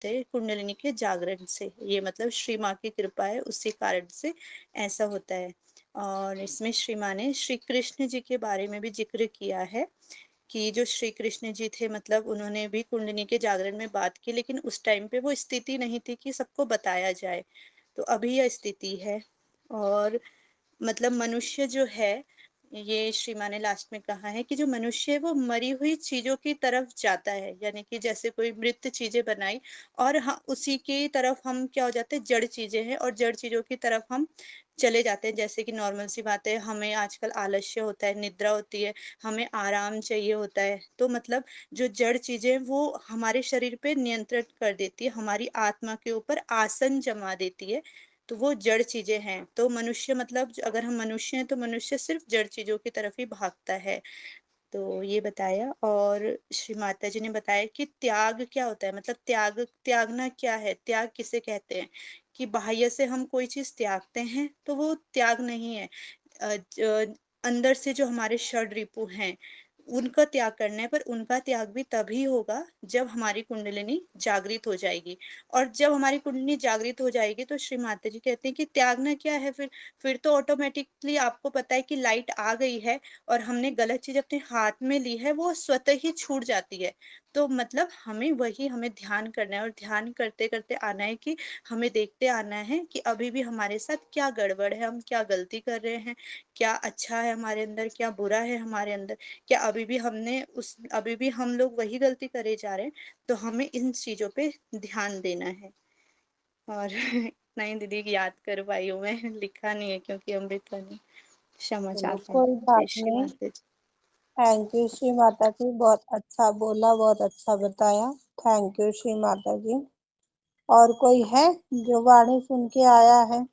हैं कुंडलिनी के जागरण से। ये मतलब श्री माँ की कृपा है, उसी कारण से ऐसा होता है। और इसमें श्री माँ ने श्री कृष्ण जी के बारे में भी ज़िक्र किया है कि जो श्री कृष्ण जी थे मतलब उन्होंने भी कुंडलिनी के जागरण में बात की, लेकिन उस टाइम पे वो स्थिति नहीं थी कि सबको बताया जाए। तो अभी यह स्थिति है। और मतलब मनुष्य जो है, ये श्री माँ ने लास्ट में कहा है कि जो मनुष्य है वो मरी हुई चीज़ों की तरफ जाता है। यानी कि जैसे कोई मृत चीज़ें बनाई और उसी की तरफ हम क्या हो जाते हैं, जड़ चीज़ें हैं और जड़ चीज़ों की तरफ हम चले जाते हैं। जैसे कि नॉर्मल सी बात है, हमें आजकल आलस्य होता है, निद्रा होती है, हमें आराम चाहिए होता है। तो मतलब जो जड़ चीज़ें हैं वो हमारे शरीर पे नियंत्रण कर देती है, हमारी आत्मा के ऊपर आसन जमा देती है। तो वो जड़ चीज़ें हैं। तो मनुष्य मतलब अगर हम मनुष्य हैं तो मनुष्य सिर्फ़ जड़ चीज़ों की तरफ ही भागता है। तो ये बताया। और श्री माता जी ने बताया कि त्याग क्या होता है, मतलब त्यागना क्या है? त्याग किसे कहते हैं? कि बाह्य से हम कोई चीज़ त्यागते हैं तो वो त्याग नहीं है। अंदर से जो हमारे षड्रिपु हैं, उनका त्याग करना है, पर उनका त्याग भी तभी होगा जब हमारी कुंडलिनी जागृत हो जाएगी। और जब हमारी कुंडलिनी जागृत हो जाएगी तो श्री माता जी कहते हैं कि त्यागना क्या है फिर? फिर तो ऑटोमेटिकली आपको पता है कि लाइट आ गई है और हमने गलत चीज़ अपने हाथ में ली है, वो स्वतः ही छूट जाती है। तो मतलब हमें ध्यान करना है और ध्यान करते-करते आना है कि हमें देखते आना है कि अभी भी हमारे साथ क्या गड़बड़ है, हम क्या गलती कर रहे हैं, क्या अच्छा है हमारे अंदर, क्या बुरा है हमारे अंदर, क्या अभी भी हम लोग वही गलती करे जा रहे हैं, तो हमें इन चीज़ों पे ध्यान देना है। और इतना ही दीदी याद कर पाई हूँ मैं, लिखा नहीं है क्योंकि अमृतवाणी। क्षमा चलो चाहते हैं। कोई जय बात श्री नहीं। माता जी। थैंक यू श्री माता जी, बहुत अच्छा बोला, बहुत अच्छा बताया। थैंक यू श्री माता जी। और कोई है जो वाणी सुन के आया है?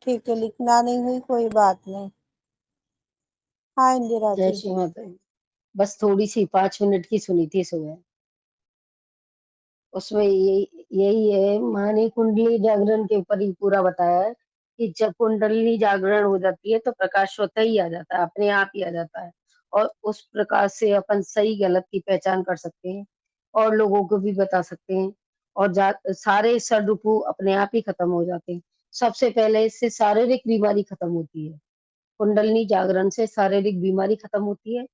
ठीक है, लिखना नहीं हुई कोई बात नहीं। हाँ इंदिरा जय जी। श्री माता दी। बस थोड़ी सी 5 मिनट की सुनी थी सुबह। उसमें यही है, माँ ने कुंडली जागरण के ऊपर ही पूरा बताया है कि जब कुंडली जागरण हो जाती है तो प्रकाश स्वतः ही आ जाता है, अपने आप ही आ जाता है। और उस प्रकाश से अपन सही गलत की पहचान कर सकते हैं और लोगों को भी बता सकते हैं। और सारे षड्रिपु अपने आप ही खत्म हो जाते हैं। सबसे पहले इससे शारीरिक बीमारी खत्म होती है। कुंडलिनी जागरण से शारीरिक बीमारी खत्म होती है,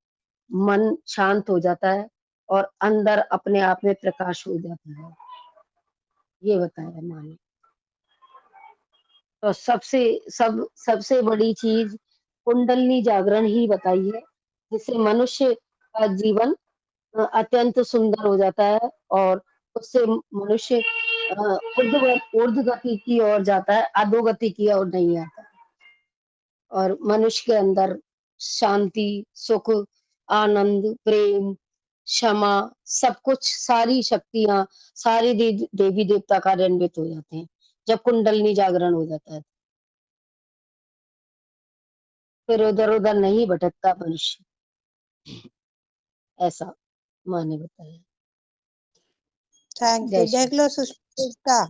मन शांत हो जाता है और अंदर अपने आप में प्रकाश हो जाता है। ये बताया माँ ने। तो सबसे बड़ी चीज कुंडलिनी जागरण ही बताई है, जिससे मनुष्य का जीवन अत्यंत सुंदर हो जाता है और उससे मनुष्य ऊर्ध्व गति की ओर जाता है, अधोगति की ओर नहीं आता। और मनुष्य के अंदर शांति, सुख, आनंद, प्रेम, क्षमा, सब कुछ, सारी शक्तियां, सारे देवी देवता कार्यान्वित हो जाते हैं जब कुंडलिनी जागरण हो जाता है। फिर उधर उधर नहीं भटकता मनुष्य, ऐसा माँ ने बताया। Thank you. जय श्री। देख लो सुष्मिता,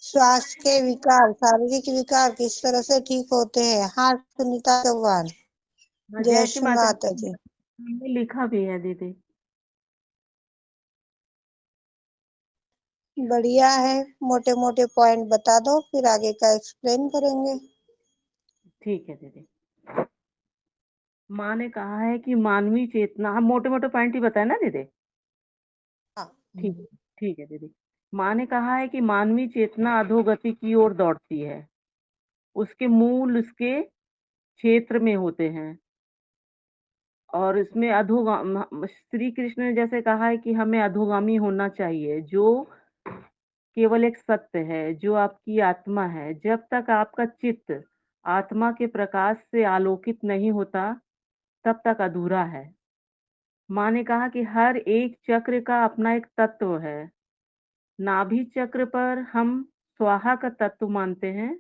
स्वास्थ्य के विकार, शारीरिक विकार किस तरह से ठीक होते हैं। हाँ सुनीता चौहान। हाँ, जय जय श्री श्री माता माता जी। जी। हमने लिखा भी है दीदी। बढ़िया है, मोटे मोटे पॉइंट बता दो फिर आगे का एक्सप्लेन करेंगे। ठीक है दीदी। माँ ने कहा है कि मानवीय चेतना, हम मोटे मोटे पॉइंट ही बताए ना दीदी। हाँ। ठीक ठीक है दीदी। माँ ने कहा है कि मानवीय चेतना अधोगति की ओर दौड़ती है। उसके मूल उसके क्षेत्र में होते हैं और इसमें श्री कृष्ण ने जैसे कहा है कि हमें अधोगामी होना चाहिए, जो केवल एक सत्य है, जो आपकी आत्मा है। जब तक आपका चित्त आत्मा के प्रकाश से आलोकित नहीं होता, तब तक अधूरा है। माँ ने कहा कि हर एक चक्र का अपना एक तत्व है। नाभि चक्र पर हम स्वाहा का तत्व मानते हैं।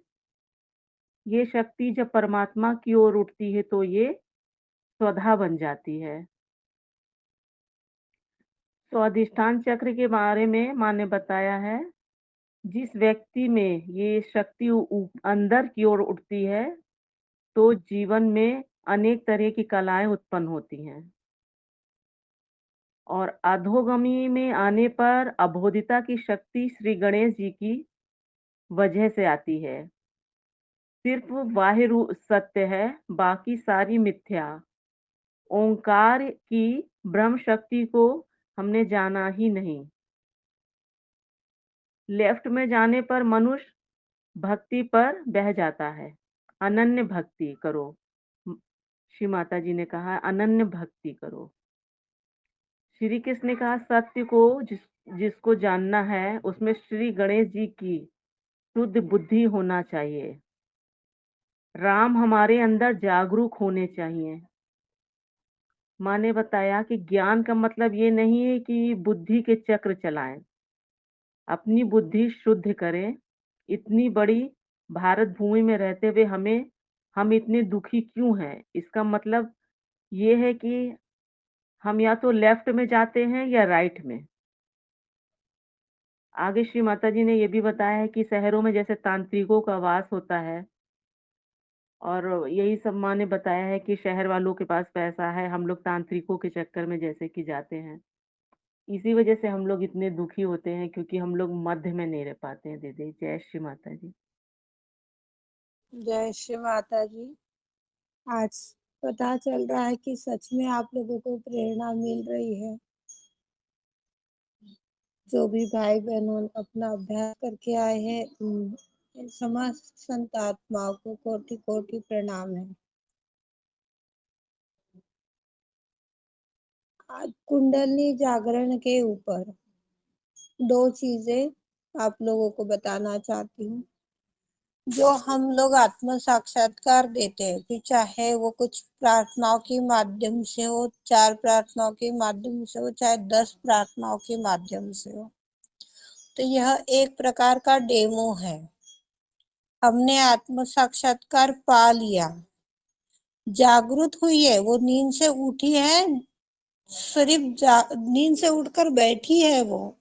ये शक्ति जब परमात्मा की ओर उठती है तो ये स्वधा बन जाती है। स्वाधिष्ठान चक्र के बारे में माँ ने बताया है, जिस व्यक्ति में ये शक्ति अंदर की ओर उठती है तो जीवन में अनेक तरह की कलाएं उत्पन्न होती हैं और अधोगमी में आने पर अबोधिता की शक्ति श्री गणेश जी की वजह से आती है। सिर्फ बाह्य रूप सत्य है, बाकी सारी मिथ्या। ओंकार की ब्रह्म शक्ति को हमने जाना ही नहीं। लेफ्ट में जाने पर मनुष्य भक्ति पर बह जाता है। अनन्य भक्ति करो। श्री माता जी ने कहा अनन्य भक्ति करो। श्री कृष्ण ने कहा सत्य को जिसको जानना है उसमें श्री गणेश जी की शुद्ध बुद्धि होना चाहिए। राम हमारे अंदर जागरूक होने चाहिए। माँ ने बताया कि ज्ञान का मतलब ये नहीं है कि बुद्धि के चक्र चलाएं, अपनी बुद्धि शुद्ध करें। इतनी बड़ी भारत भूमि में रहते हुए हम इतने दुखी क्यों हैं? इसका मतलब ये है कि हम या तो लेफ्ट में जाते हैं या राइट में। आगे श्री माता जी ने ये भी बताया है कि शहरों में जैसे तांत्रिकों का वास होता है, और यही सब माँ ने बताया है कि शहर वालों के पास पैसा है, हम लोग तांत्रिकों के चक्कर में जैसे कि जाते हैं। इसी वजह से हम लोग इतने दुखी होते हैं, क्योंकि हम लोग मध्य में नहीं रह पाते हैं। दीदी जय श्री माता जी। जय श्री माता जी। आज पता चल रहा है कि सच में आप लोगों को प्रेरणा मिल रही है। जो भी भाई बहनों अपना अभ्यास करके आए हैं, समस्त संत आत्माओं को कोटि कोटि प्रणाम है। आज कुंडली जागरण के ऊपर 2 चीजें आप लोगों को बताना चाहती हूँ। जो हम लोग आत्म साक्षात्कार देते हैं, फिर चाहे वो कुछ प्रार्थनाओं के माध्यम से हो, 4 प्रार्थनाओं के माध्यम से हो, चाहे 10 प्रार्थनाओं के माध्यम से हो, तो यह एक प्रकार का डेमो है। हमने आत्म साक्षात्कार पा लिया, जागृत हुई है, वो नींद से उठी है, सिर्फ नींद से उठकर बैठी है वो,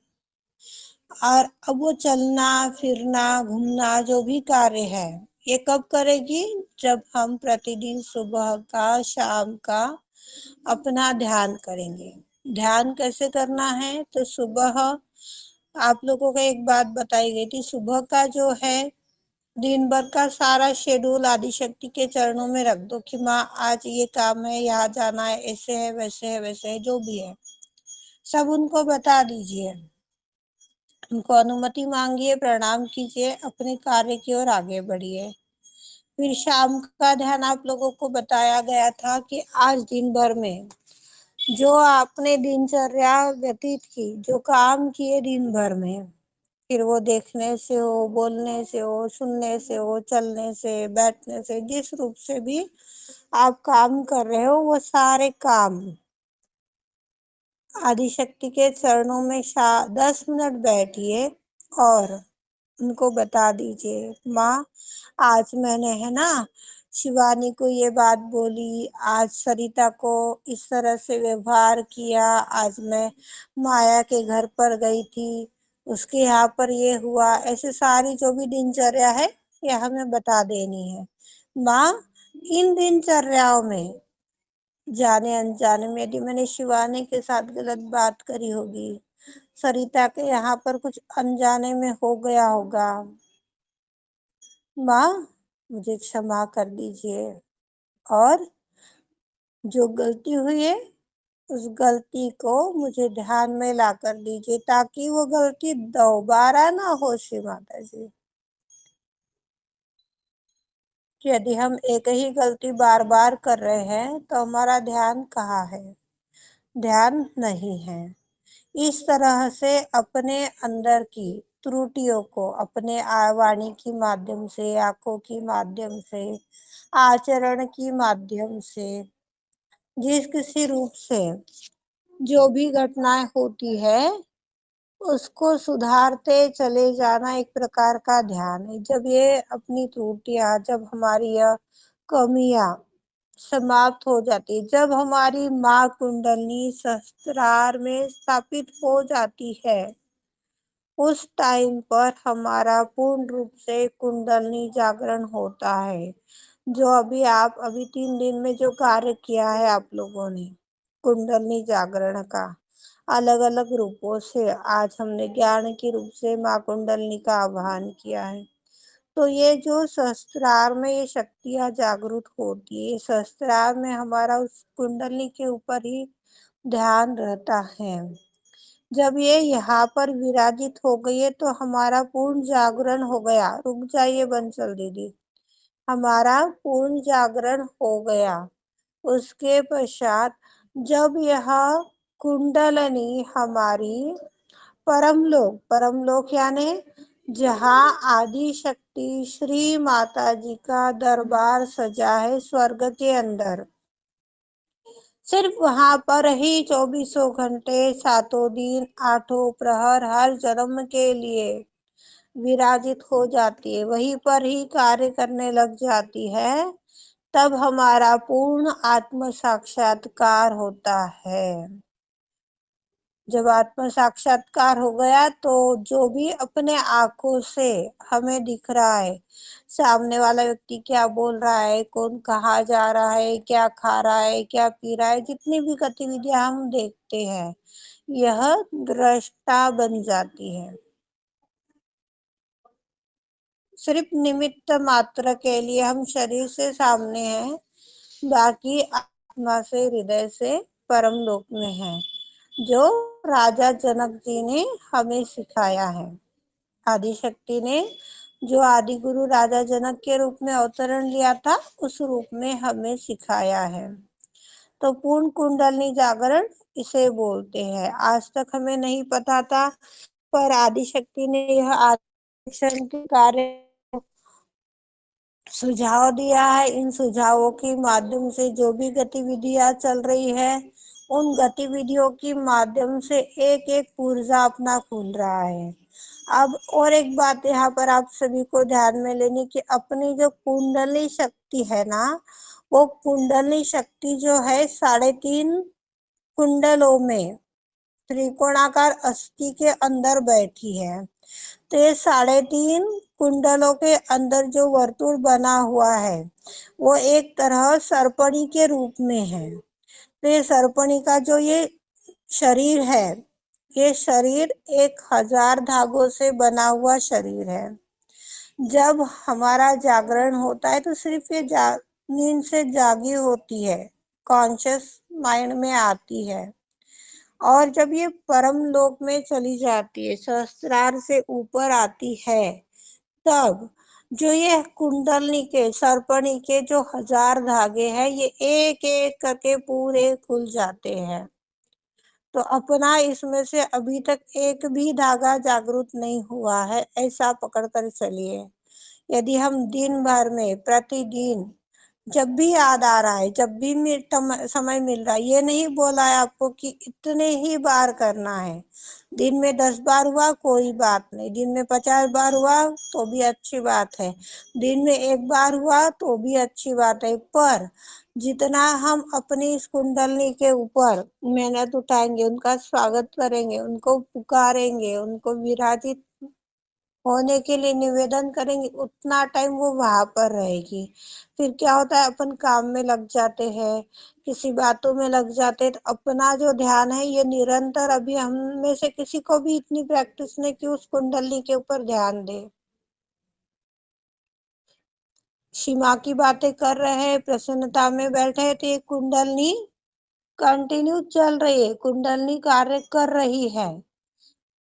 और अब वो चलना फिरना घूमना जो भी कार्य है ये कब करेगी? जब हम प्रतिदिन सुबह का शाम का अपना ध्यान करेंगे। ध्यान कैसे करना है? तो सुबह आप लोगों को एक बात बताई गई थी, सुबह का जो है दिन भर का सारा शेड्यूल आदिशक्ति के चरणों में रख दो कि माँ आज ये काम है, यहाँ जाना है, ऐसे है वैसे है वैसे है, जो भी है सब उनको बता दीजिए। उनको अनुमति मांगिए, प्रणाम कीजिए, अपने कार्य की ओर आगे बढ़िए। फिर शाम का ध्यान आप लोगों को बताया गया था कि आज दिन भर में जो आपने दिनचर्या व्यतीत की, जो काम किए दिन भर में, फिर वो देखने से हो, बोलने से हो, सुनने से हो, चलने से, बैठने से, जिस रूप से भी आप काम कर रहे हो, वो सारे काम आदिशक्ति के चरणों में 10 मिनट बैठिए और उनको बता दीजिए, माँ आज मैंने है ना शिवानी को ये बात बोली, आज सरिता को इस तरह से व्यवहार किया, आज मैं माया के घर पर गई थी, उसके यहाँ पर ये हुआ, ऐसे सारी जो भी दिनचर्या है ये हमें बता देनी है। माँ इन दिनचर्याओं में जाने अनजाने में यदि मैंने शिवानी के साथ गलत बात करी होगी, सरिता के यहाँ पर कुछ अनजाने में हो गया होगा, माँ मुझे क्षमा कर दीजिए, और जो गलती हुई है उस गलती को मुझे ध्यान में ला कर दीजिए, ताकि वो गलती दोबारा ना हो। श्री माता जी, यदि हम एक ही गलती बार बार कर रहे हैं तो हमारा ध्यान कहाँ है? ध्यान नहीं है। इस तरह से अपने अंदर की त्रुटियों को अपने वाणी की माध्यम से, आंखों की माध्यम से, आचरण की माध्यम से, जिस किसी रूप से जो भी घटनाएं होती है उसको सुधारते चले जाना एक प्रकार का ध्यान है। जब ये अपनी त्रुटियां, जब हमारी यह कमियां समाप्त हो जाती, जब हमारी माँ कुंडली सहस्त्रार में स्थापित हो जाती है, उस टाइम पर हमारा पूर्ण रूप से कुंडली जागरण होता है। जो अभी 3 दिन में जो कार्य किया है आप लोगों ने कुंडली जागरण का, अलग अलग रूपों से आज हमने ज्ञान के रूप से माँ कुंडलिनी का आह्वान किया है। तो ये जो सहस्त्रार में ये शक्तियाँ जागृत होती है, सहस्त्रार में हमारा उस कुंडली के ऊपर ही ध्यान रहता है। जब ये यहाँ पर विराजित हो गई है तो हमारा पूर्ण जागरण हो गया। रुक जाइए बंसल दीदी, हमारा पूर्ण जागरण हो गया। उसके पश्चात जब यह कुंडलनी हमारी परमलोक यानी जहाँ आदि शक्ति श्री माता जी का दरबार सजा है स्वर्ग के अंदर, सिर्फ वहां पर ही 24 घंटे 7 दिन 8 प्रहर हर जन्म के लिए विराजित हो जाती है, वहीं पर ही कार्य करने लग जाती है। तब हमारा पूर्ण आत्म साक्षात्कार होता है। जब आत्म साक्षात्कार हो गया तो जो भी अपने आंखों से हमें दिख रहा है, सामने वाला व्यक्ति क्या बोल रहा है, कौन कहाँ जा रहा है, क्या खा रहा है, क्या पी रहा है, जितनी भी गतिविधियां हम देखते हैं, यह दृष्टा बन जाती है। सिर्फ निमित्त मात्र के लिए हम शरीर से सामने हैं, बाकी आत्मा से हृदय से परम लोक में है, जो राजा जनक जी ने हमें सिखाया है। आदि शक्ति ने जो आदि गुरु राजा जनक के रूप में अवतरण लिया था, उस रूप में हमें सिखाया है। तो पूर्ण कुंडलनी जागरण इसे बोलते हैं। आज तक हमें नहीं पता था, पर आदि शक्ति ने यह आदि के कार्य सुझाव दिया है। इन सुझावों के माध्यम से जो भी गतिविधियां चल रही है, उन गतिविधियों के माध्यम से एक एक ऊर्जा अपना खुल रहा है। अब और एक बात यहाँ पर आप सभी को ध्यान में लेनी कि अपनी जो कुंडली शक्ति है ना, वो कुंडली शक्ति जो है 3.5 कुंडलों में त्रिकोणाकार अस्थि के अंदर बैठी है। तो ये 3.5 कुंडलों के अंदर जो वर्तुल बना हुआ है, वो एक तरह सर्पणी के रूप में है। तो ये सर्पणी का जो ये शरीर है, ये शरीर 1000 धागों से बना हुआ शरीर है। जब हमारा जागरण होता है तो सिर्फ ये नींद से जागी होती है, कॉन्शियस माइंड में आती है, और जब ये परम लोक में चली जाती है, सहस्त्रार से ऊपर आती है, तब जो ये कुंडलनी के सर्पणी के जो 1000 धागे हैं, ये एक एक करके पूरे खुल जाते हैं। तो अपना इसमें से अभी तक एक भी धागा जागृत नहीं हुआ है, ऐसा पकड़कर चलिए। यदि हम दिन भर में प्रतिदिन जब भी याद आ रहा है, जब भी समय मिल रहा है, ये नहीं बोला है आपको कि इतने ही बार करना है। दिन में 10 बार हुआ कोई बात नहीं, दिन में 50 बार हुआ तो भी अच्छी बात है, दिन में 1 बार हुआ तो भी अच्छी बात है, पर जितना हम अपनी इस कुंडलनी के ऊपर मेहनत उठाएंगे, उनका स्वागत करेंगे, उनको पुकारेंगे, उनको विराजित होने के लिए निवेदन करेंगे, उतना टाइम वो वहां पर रहेगी। फिर क्या होता है, अपन काम में लग जाते हैं, किसी बातों में लग जाते हैं, तो अपना जो ध्यान है ये निरंतर, अभी हम में से किसी को भी इतनी प्रैक्टिस नहीं कि उस कुंडली के ऊपर ध्यान दे। सीमा की बातें कर रहे हैं, प्रसन्नता में बैठे हैं, तो ये कुंडलनी कंटिन्यू चल रही है, कुंडलनी कार्य कर रही है।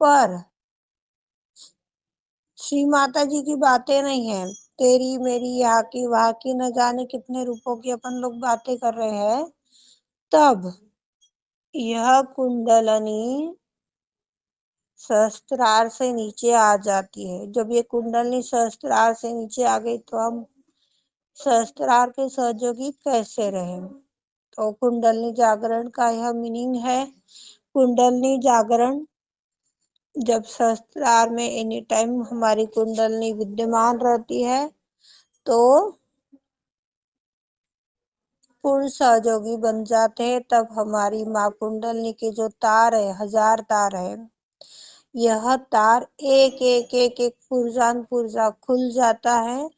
पर श्री माता जी की बातें नहीं है, तेरी मेरी यहाँ की वहां की, न जाने कितने रूपों की अपन लोग बातें कर रहे हैं। तब यह कुंडलनी सहस्त्रार से नीचे आ जाती है। जब ये कुंडलनी सहस्त्रार से नीचे आ गई तो हम सहस्त्रार के सहयोगी कैसे रहे? तो कुंडलनी जागरण का यह मीनिंग है। कुंडलनी जागरण जब सहस्त्रार में एनी टाइम हमारी कुंडलनी विद्यमान रहती है, तो पूर्ण सहयोगी बन जाते हैं। तब हमारी माँ कुंडलनी के जो तार है, 1000 तार है, यह तार एक एक एक एक पुर्जान पुर्जा खुल जाता है,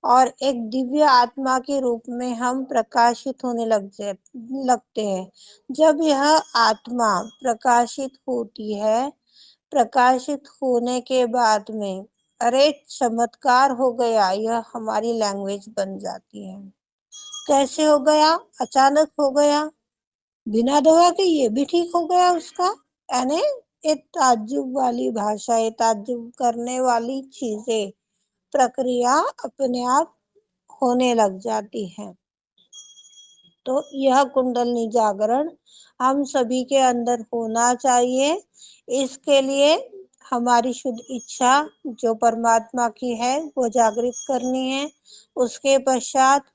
और एक दिव्य आत्मा के रूप में हम प्रकाशित होने लगते हैं। जब यह आत्मा प्रकाशित होती है, प्रकाशित होने के बाद में अरे चमत्कार हो गया, यह हमारी लैंग्वेज बन जाती है। कैसे हो गया? अचानक हो गया, बिना दवा के ये भी ठीक हो गया उसका। यानी एक ताज्जुब वाली भाषा, ये ताज्जुब करने वाली चीजें, प्रक्रिया अपने आप होने लग जाती है। तो यह कुंडलनी जागरण हम सभी के अंदर होना चाहिए। इसके लिए हमारी शुद्ध इच्छा जो परमात्मा की है वो जागृत करनी है। उसके पश्चात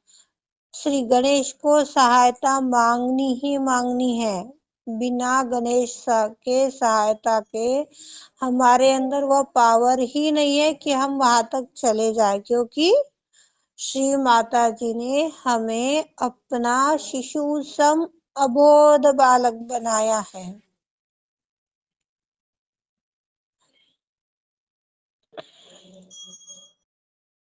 श्री गणेश को सहायता मांगनी ही मांगनी है। बिना गणेश के सहायता के हमारे अंदर वो पावर ही नहीं है कि हम वहां तक चले जाए, क्योंकि श्री माता जी ने हमें अपना शिशु सम अबोध बालक बनाया है।